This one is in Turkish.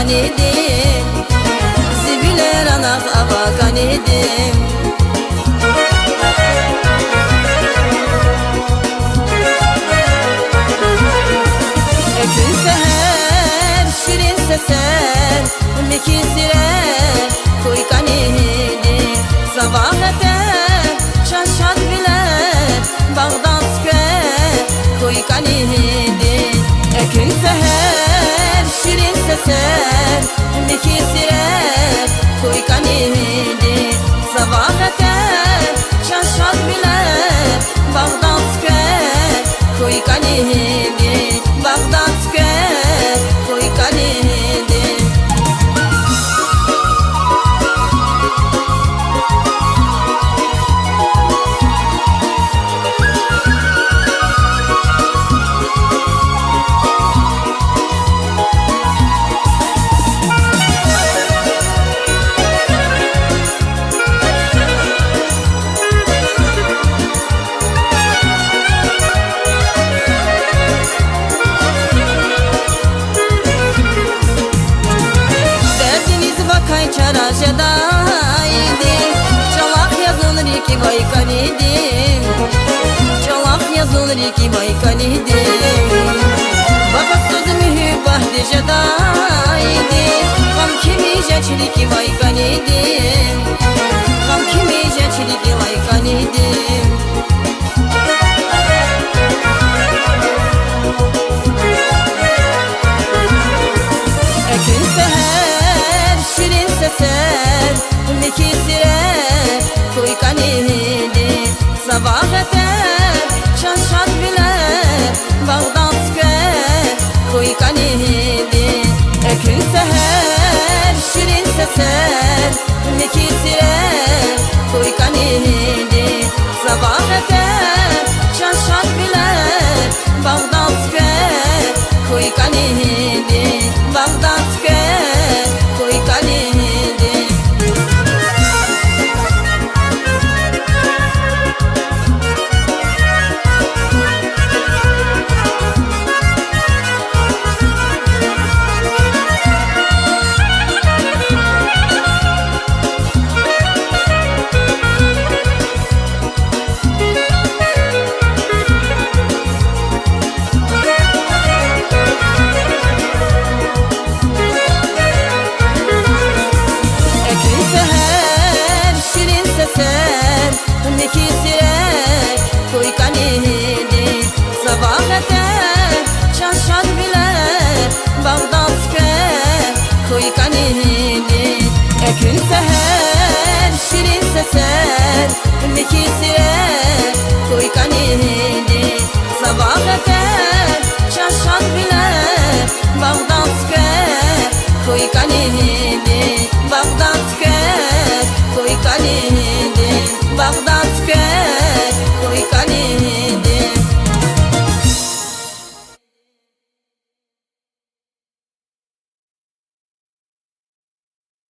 kanidim Zibiler anak ava kanidim Ekün seher şirin seser Mekizire koy kanidim Sabah eter şaşad biler Bağdan süper koy kanidim Ekün seher şirin seser Mekizire koy kanidim Sabah eter şaşad biler Bağdan süper koy kanidim Bağdan süper koy kanidim Çaraşedaydi Çalak yazılır iki vay kanidim Çalak yazılır iki vay kanidim Baba sözü mühübbah dejedaydi Kam kimi jeçliki vay kanidim Kam kimi jeçliki vay kanidim Ekün seher şirin seser Mekizire koy kanidim Sabah eter şaşad biler Bağdan süper koy kanidim Ekün seher şirin seser Mekizire koy kanidim Sabah eter şaşad biler Bağdan süper koy kanidim Bağdan süper koy kanidim Mekizire koy kanidim Sabah eter şaşad biler Bağdan süper koy kanidim Ekün seher şirin seser Mekizire koy kanidim Sabah eter şaşad biler Bağdan süper koy kanidim Bağdan süper koy kanidim Bağdan süper